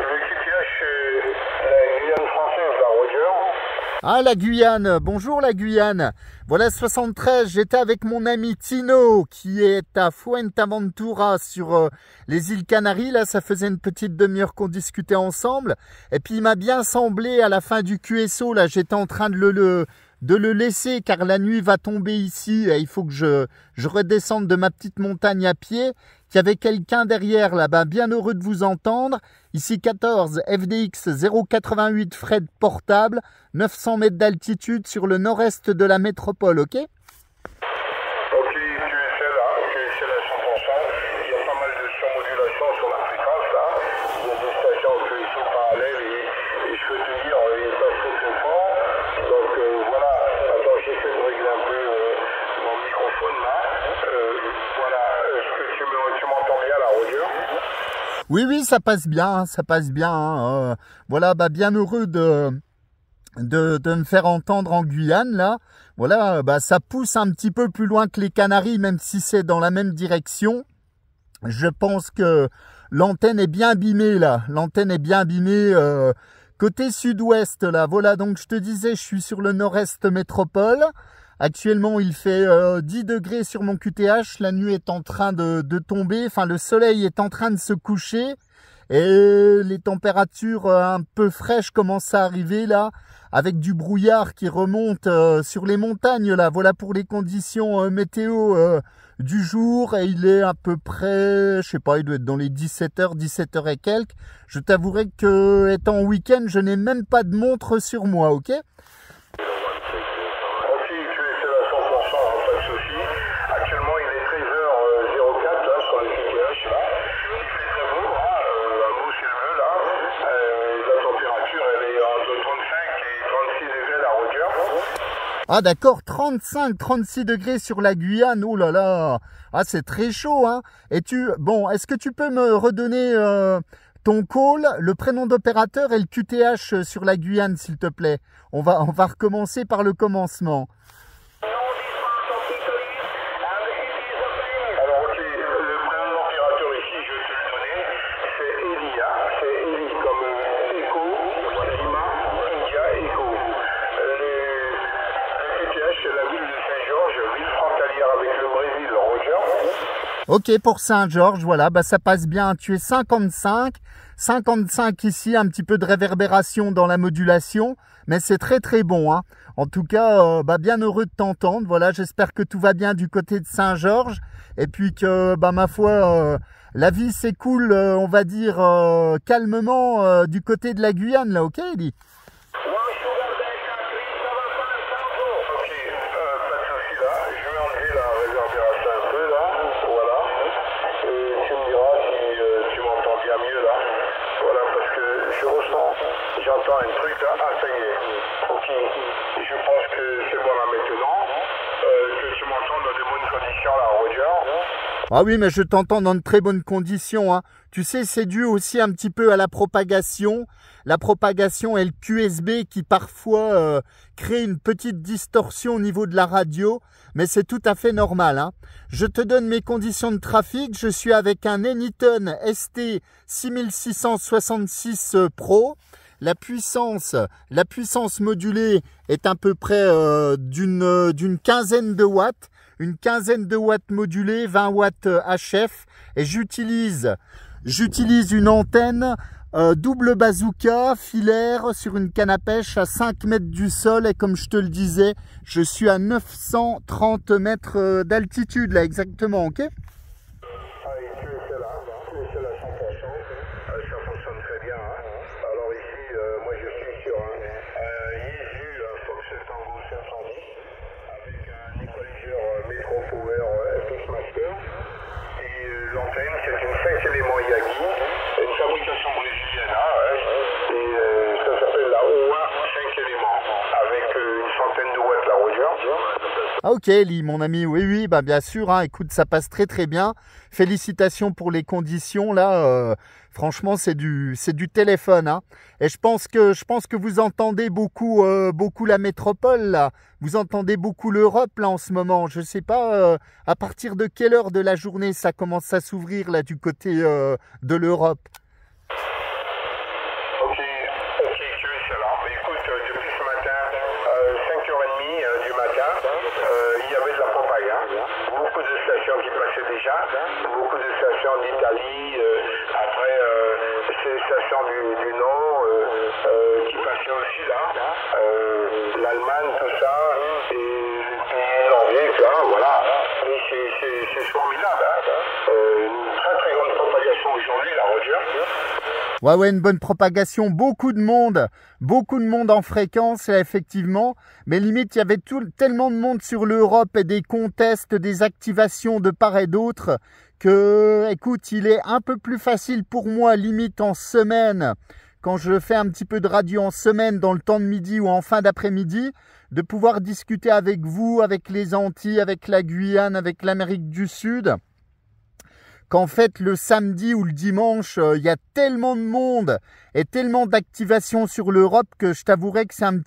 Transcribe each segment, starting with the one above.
Le QTH, c'est la Guyane française, la Roger. Ah, la Guyane, bonjour la Guyane. Voilà 73, j'étais avec mon ami Tino qui est à Fuerteventura sur les îles Canaries. Là, ça faisait une petite demi-heure qu'on discutait ensemble. Et puis, il m'a bien semblé à la fin du QSO, là, j'étais en train de le laisser car la nuit va tomber ici. Et il faut que je redescende de ma petite montagne à pied. Qu'il y avait quelqu'un derrière là-bas, bien heureux de vous entendre. Ici 14 FDX 088 Fred portable, 900 mètres d'altitude sur le nord-est de la métropole, ok? Ok, QSL là, QSL à 100%. Il y a pas mal de surmodulation sur la fréquence là. Il y a des stations QSO parallèles et je peux te dire, il est pas très fort. Donc voilà, attends, j'essaie de régler un peu mon microphone là. Voilà, est-ce que tu m'entends bien là, Roger? Oui, ça passe bien, hein, ça passe bien. Hein, voilà, bien heureux de me faire entendre en Guyane, là. Voilà, ça pousse un petit peu plus loin que les Canaries, même si c'est dans la même direction. Je pense que l'antenne est bien abîmée, là. L'antenne est bien abîmée côté sud-ouest, là. Voilà, donc je te disais, je suis sur le nord-est métropole. Actuellement, il fait 10 degrés sur mon QTH. La nuit est en train de tomber. Enfin, le soleil est en train de se coucher. Et les températures un peu fraîches commencent à arriver là. Avec du brouillard qui remonte sur les montagnes là. Voilà pour les conditions météo du jour. Et il est à peu près, je sais pas, il doit être dans les 17h, 17h et quelques. Je t'avouerai que étant week-end, je n'ai même pas de montre sur moi, ok ? Actuellement, il est 13h04 là, sur le QTH là. Il fait très beau, hein, un beau ciel là. La température, elle est entre 35 et 36 degrés la Roger. Ah d'accord, 35, 36 degrés sur la Guyane, oh là là. Ah, c'est très chaud, hein. Et bon, est-ce que tu peux me redonner ton call, le prénom d'opérateur et le QTH sur la Guyane, s'il te plaît? On va recommencer par le commencement. Ok, pour Saint-Georges, voilà, ça passe bien. Tu es 55 ici, un petit peu de réverbération dans la modulation, mais c'est très très bon, hein. En tout cas, bien heureux de t'entendre. Voilà, j'espère que tout va bien du côté de Saint-Georges et puis que, ma foi, la vie s'écoule, on va dire, calmement du côté de la Guyane, là, ok, Eli? J'entends un truc là, ah ça y est, ok, je pense que c'est bon là maintenant, que tu m'entends dans de bonnes conditions là, Roger. Ah oui, mais je t'entends dans de très bonnes conditions, hein. Tu sais, c'est dû aussi un petit peu à la propagation et le QSB qui parfois crée une petite distorsion au niveau de la radio, mais c'est tout à fait normal, hein. Je te donne mes conditions de trafic, je suis avec un Anyton ST 6666 Pro. La puissance modulée est à peu près d'une quinzaine de watts. Une quinzaine de watts modulée, 20 watts HF. Et j'utilise une antenne double bazooka filaire sur une canne à pêche à 5 mètres du sol. Et comme je te le disais, je suis à 930 mètres d'altitude là exactement, ok ? L'antenne, c'est une 5 éléments Yagi, une fabrication brésilienne, et ça s'appelle la OA 5 éléments, avec une centaine de watts la Roger. Ah ok, Eli, mon ami, oui, bien sûr, hein, écoute, ça passe très très bien. Félicitations pour les conditions, là, franchement, c'est du téléphone, hein. Et je pense que vous entendez beaucoup la métropole, là. Vous entendez beaucoup l'Europe, là, en ce moment. Je sais pas à partir de quelle heure de la journée ça commence à s'ouvrir, là, du côté de l'Europe. stations du Nord qui passaient aussi là, l'Allemagne, tout ça, et les pays nordiques, là, voilà. Mais c'est formidable, hein. Une très très grande propagation aujourd'hui, la Roger. Ouais, une bonne propagation, beaucoup de monde en fréquence, là, effectivement. Mais limite, il y avait tellement de monde sur l'Europe et des contests, des activations de part et d'autre que, écoute, il est un peu plus facile pour moi, limite en semaine, quand je fais un petit peu de radio en semaine, dans le temps de midi ou en fin d'après-midi, de pouvoir discuter avec vous, avec les Antilles, avec la Guyane, avec l'Amérique du Sud. Qu'en fait, le samedi ou le dimanche, il y a tellement de monde et tellement d'activations sur l'Europe que je t'avouerai que c'est un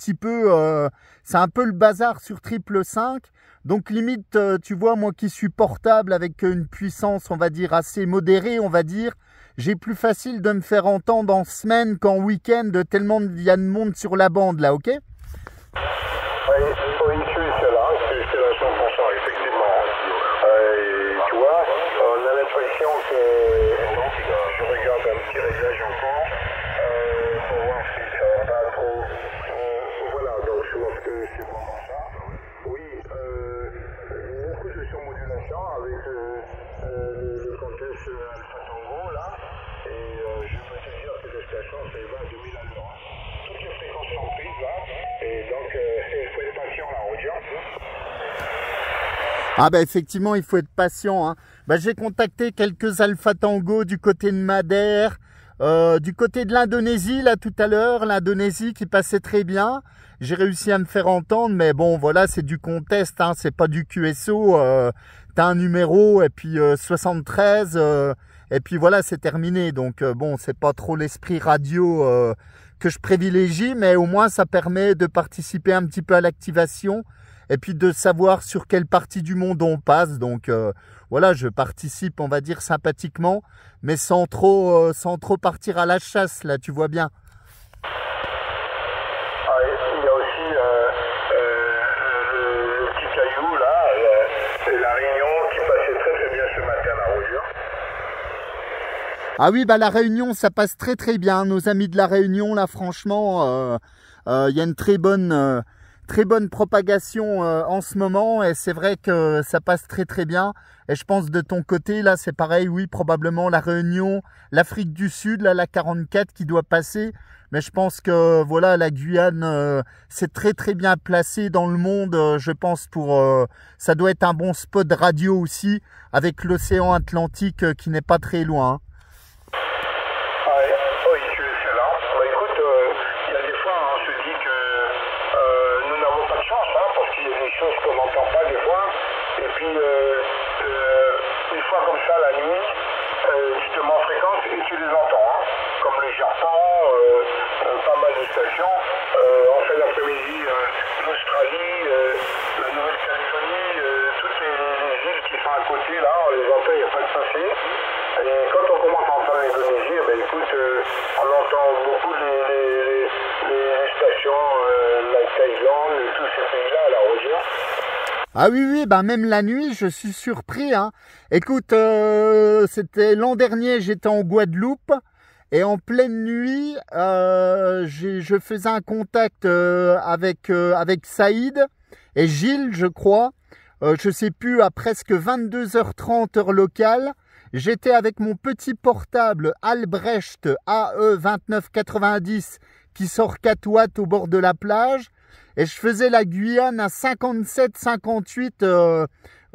peu le bazar sur 555. Donc limite, tu vois, moi qui suis portable avec une puissance, on va dire, assez modérée, on va dire, j'ai plus facile de me faire entendre en semaine qu'en week-end, tellement il y a de monde sur la bande, là, ok? Oui, c'est là, c'est la 100%, effectivement. Tu vois, on a l'impression que je regarde un petit réglage encore pour voir si ça va pas trop. Voilà, donc je pense que c'est vraiment ça. Oui, beaucoup de surmodulation avec le contexte Alpha Tango là, et je peux te dire que les stations c'est 20 2000 à l'heure. Toutes les fréquences sont prises là, et donc il faut être patient là, Roger. Ah bah effectivement, il faut être patient, hein. Bah, j'ai contacté quelques Alpha Tango du côté de Madère, du côté de l'Indonésie là tout à l'heure, l'Indonésie qui passait très bien. J'ai réussi à me faire entendre, mais bon voilà, c'est du contest, hein, c'est pas du QSO. T'as un numéro et puis 73 et puis voilà, c'est terminé. Donc bon, c'est pas trop l'esprit radio que je privilégie, mais au moins ça permet de participer un petit peu à l'activation et puis de savoir sur quelle partie du monde on passe. Donc voilà, je participe, on va dire sympathiquement, mais sans trop partir à la chasse là, tu vois bien. Il y a aussi le petit caillou là, la Réunion qui passait très très bien ce matin à Roger. Ah oui, bah la Réunion, ça passe très très bien. Nos amis de la Réunion, là, franchement, y a une très bonne propagation en ce moment. Et c'est vrai que ça passe très très bien. Et je pense de ton côté, là, c'est pareil. Oui, probablement la Réunion, l'Afrique du Sud, là, la 44 qui doit passer. Mais je pense que voilà, la Guyane, c'est très très bien placé dans le monde. Je pense ça doit être un bon spot radio aussi, avec l'océan Atlantique qui n'est pas très loin, hein. Oui, c'est là. Bah, écoute, il y a des fois, on se dit que nous n'avons pas de chance, hein, parce qu'il y a des choses qu'on n'entend pas des fois. Et puis, une fois comme ça, la nuit, tu te mets en fréquence et tu les entends, hein, comme le Japon, pas mal de stations. On fait l'après-midi l'Australie, la Nouvelle-Calédonie, toutes les îles qui sont à côté, là, on les entend, il n'y a pas de souci. Et quand on commence à entendre l'Indonésie, ben écoute, on entend beaucoup les stations, la Thaïlande, tous ces pays-là, à la Roger. Ah oui, bah même la nuit, je suis surpris, hein. Écoute, c'était l'an dernier, j'étais en Guadeloupe et en pleine nuit, je faisais un contact avec Saïd et Gilles, je crois. Je sais plus, à presque 22h30 heure locale. J'étais avec mon petit portable Albrecht AE2990 qui sort 4 watts au bord de la plage. Et je faisais la Guyane à 57-58, je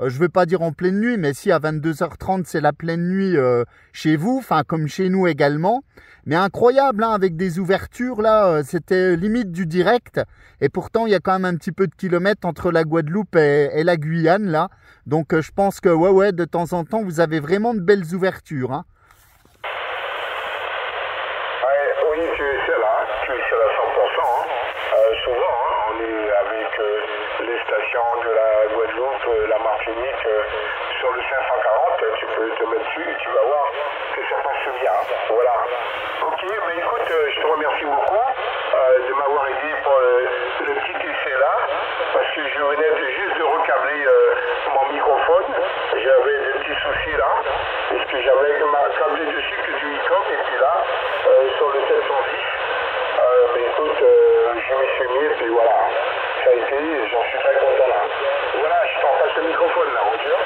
ne vais pas dire en pleine nuit, mais si à 22h30 c'est la pleine nuit chez vous, enfin comme chez nous également. Mais incroyable, hein, avec des ouvertures là, c'était limite du direct. Et pourtant il y a quand même un petit peu de kilomètres entre la Guadeloupe et la Guyane là. Donc je pense que ouais, de temps en temps vous avez vraiment de belles ouvertures, hein. Oui, tu es là, tu es à 100%. Hein. Souvent, hein, on est avec les stations de la Guadeloupe, la Martinique, sur le 540, tu peux te mettre dessus et tu vas voir que ça passe bien. Voilà. Ok, mais écoute, je te remercie beaucoup de m'avoir aidé pour le petit essai là, parce que je venais juste de recabler mon microphone. J'avais des petits soucis là, parce que j'avais câblé dessus que du micro, et puis là, sur le 710. Mais écoute, je m'y suis mis et puis voilà. Ça a été, j'en suis très content là. Voilà, je t'en passe le microphone là, Roger.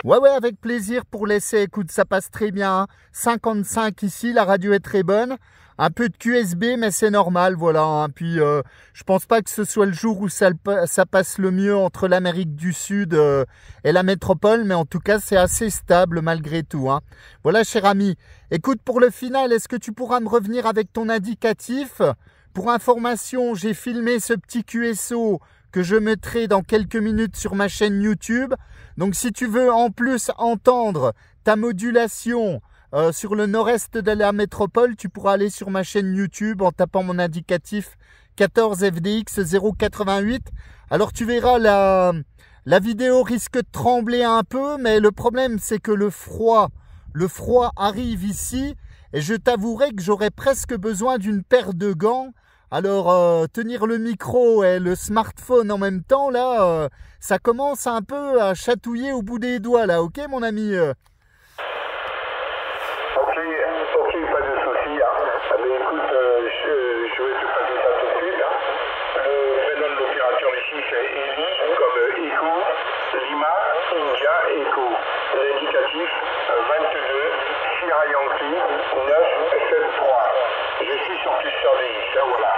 Ouais, avec plaisir pour l'essai. Écoute, ça passe très bien. Hein. 55 ici, la radio est très bonne. Un peu de QSB, mais c'est normal, voilà. Hein. Puis, je pense pas que ce soit le jour où ça passe le mieux entre l'Amérique du Sud et la métropole, mais en tout cas, c'est assez stable malgré tout. Hein. Voilà, cher ami. Écoute, pour le final, est-ce que tu pourras me revenir avec ton indicatif? Pour information, j'ai filmé ce petit QSO que je mettrai dans quelques minutes sur ma chaîne YouTube. Donc, si tu veux en plus entendre ta modulation sur le nord-est de la métropole, tu pourras aller sur ma chaîne YouTube en tapant mon indicatif 14FDX 088. Alors, tu verras, la vidéo risque de trembler un peu, mais le problème, c'est que le froid arrive ici et je t'avouerai que j'aurais presque besoin d'une paire de gants. Alors, tenir le micro et le smartphone en même temps, là, ça commence un peu à chatouiller au bout des doigts, là, ok, mon ami Ok, pas de souci. Hein. Mais écoute, je vais te passer ça tout de suite. Hein. Le prénom de l'opérateur ici, c'est Eli, comme Echo, Lima, India, Echo. L'indicatif 22, Sierra Yankee, 973. Je suis sur plus service, hein, voilà.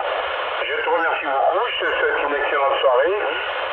Je te remercie beaucoup, je te souhaite une excellente soirée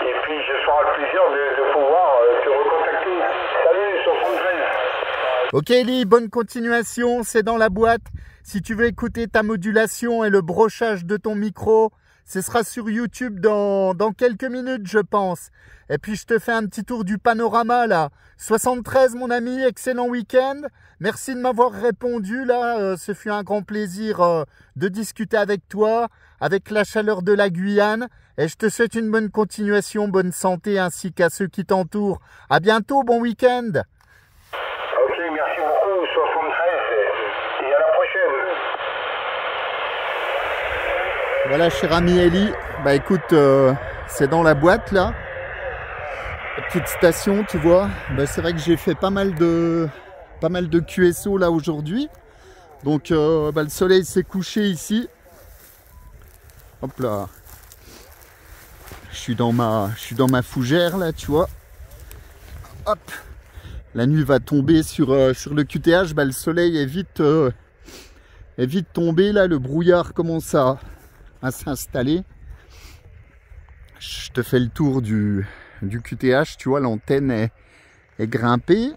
et puis je serai le plaisir de pouvoir te recontacter. Salut, 73. Ok Eli, bonne continuation, c'est dans la boîte. Si tu veux écouter ta modulation et le brochage de ton micro, ce sera sur YouTube dans quelques minutes, je pense. Et puis, je te fais un petit tour du panorama, là. 73, mon ami, excellent week-end. Merci de m'avoir répondu, là. Ce fut un grand plaisir de discuter avec toi, avec la chaleur de la Guyane. Et je te souhaite une bonne continuation, bonne santé, ainsi qu'à ceux qui t'entourent. À bientôt, bon week-end. Ok, merci beaucoup, 73. Et à la prochaine. Voilà, cher ami Eli, bah écoute, c'est dans la boîte là, la petite station, tu vois. Bah, c'est vrai que j'ai fait pas mal de QSO là aujourd'hui. Donc bah, le soleil s'est couché ici. Hop là, je suis dans ma fougère là, tu vois. Hop, la nuit va tomber sur le QTH. Bah, le soleil est vite tombé là, le brouillard commence à s'installer. Je te fais le tour du QTH, tu vois, l'antenne est grimpée.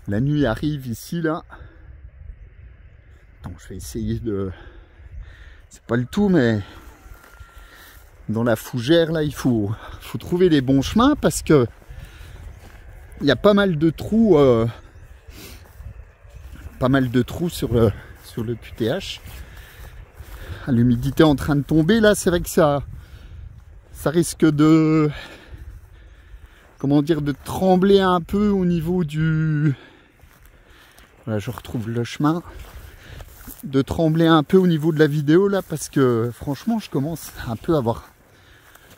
La nuit arrive ici, là. Attends, je vais essayer de... C'est pas le tout, mais dans la fougère, là, il faut trouver les bons chemins parce que il y a pas mal de trous sur le QTH. L'humidité est en train de tomber là, c'est vrai que ça risque de, comment dire, de trembler un peu au niveau du, voilà, je retrouve le chemin, de trembler un peu au niveau de la vidéo là, parce que franchement je commence un peu à avoir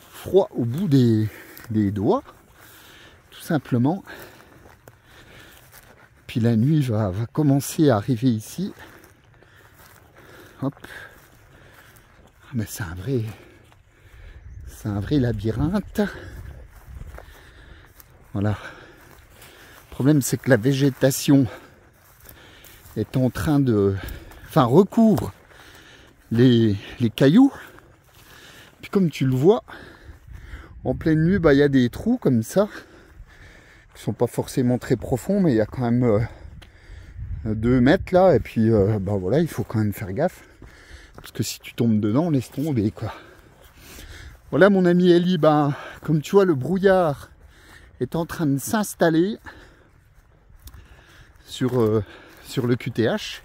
froid au bout des doigts, tout simplement. Puis la nuit va commencer à arriver ici. Hop. Mais c'est un vrai labyrinthe. Voilà. Le problème, c'est que la végétation est en train de... Enfin, recouvre les cailloux. Puis comme tu le vois, en pleine nuit, bah, y a des trous comme ça. Qui sont pas forcément très profonds, mais il y a quand même 2 mètres là. Et puis, bah voilà, il faut quand même faire gaffe. Parce que si tu tombes dedans, laisse tomber, quoi. Voilà, mon ami Eli, ben, comme tu vois, le brouillard est en train de s'installer sur le QTH,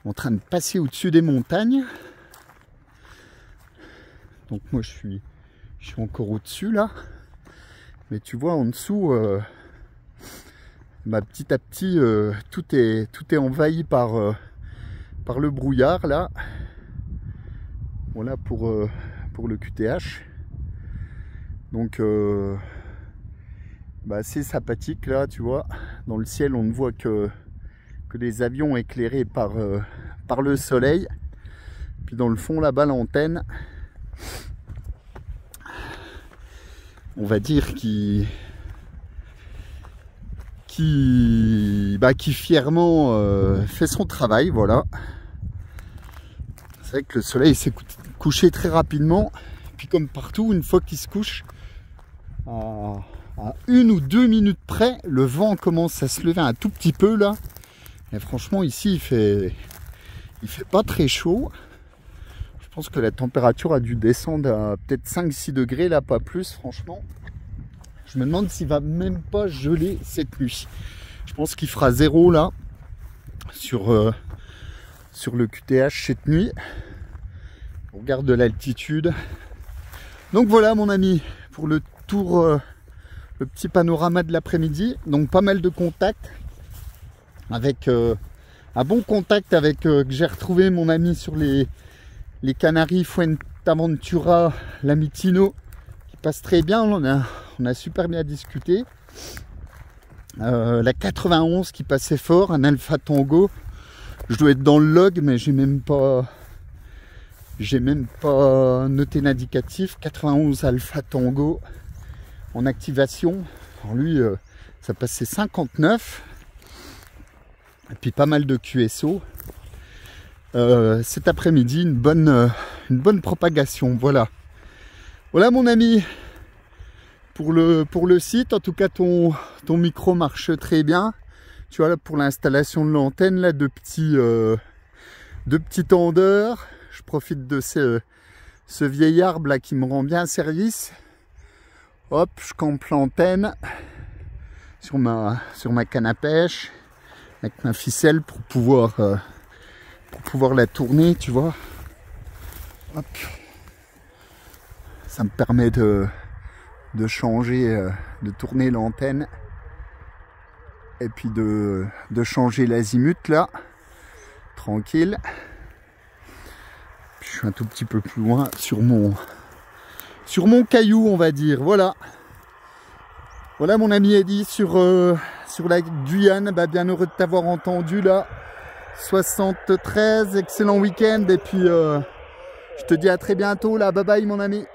en train de passer au-dessus des montagnes. Donc moi, je suis encore au-dessus, là. Mais tu vois, en dessous, bah, petit à petit, tout est envahi par le brouillard, là. Voilà pour le QTH. Donc bah, c'est sympathique là, tu vois. Dans le ciel on ne voit que que les avions éclairés par le soleil. Puis dans le fond là-bas l'antenne, on va dire qui fièrement fait son travail, voilà. C'est vrai que le soleil s'est couché très rapidement, puis comme partout, une fois qu'il se couche, à 1 ou 2 minutes près, le vent commence à se lever un tout petit peu là. Et franchement ici il fait pas très chaud. Je pense que la température a dû descendre à peut-être 5-6 degrés là, pas plus franchement. Je me demande s'il va même pas geler cette nuit. Je pense qu'il fera 0 là sur le QTH cette nuit. On regarde de l'altitude. Donc voilà mon ami pour le tour, le petit panorama de l'après-midi. Donc pas mal de contacts avec un bon contact avec que j'ai retrouvé mon ami sur les Canaries, Fuerteventura, Lamitino, qui passe très bien. On a super bien discuté. La 91 qui passait fort, un Alpha Tango. Je dois être dans le log, mais j'ai même pas noté l'indicatif. 91 Alpha Tango en activation. Alors lui, ça passait 59. Et puis pas mal de QSO. Cet après-midi, une bonne propagation. Voilà. Voilà mon ami. Pour le site, en tout cas ton micro marche très bien. Tu vois là pour l'installation de l'antenne là, deux petits tendeurs. Je profite de ce vieil arbre là qui me rend bien service. Hop, je campe l'antenne sur ma canne à pêche avec ma ficelle pour pouvoir la tourner, tu vois. Hop. Ça me permet de changer, de tourner l'antenne et puis de changer l'azimut là, tranquille. Puis je suis un tout petit peu plus loin sur mon caillou, on va dire. Voilà. Voilà mon ami Eddy sur la Guyane. Bah, bien heureux de t'avoir entendu là. 73, excellent week-end et puis je te dis à très bientôt là. Bye bye mon ami.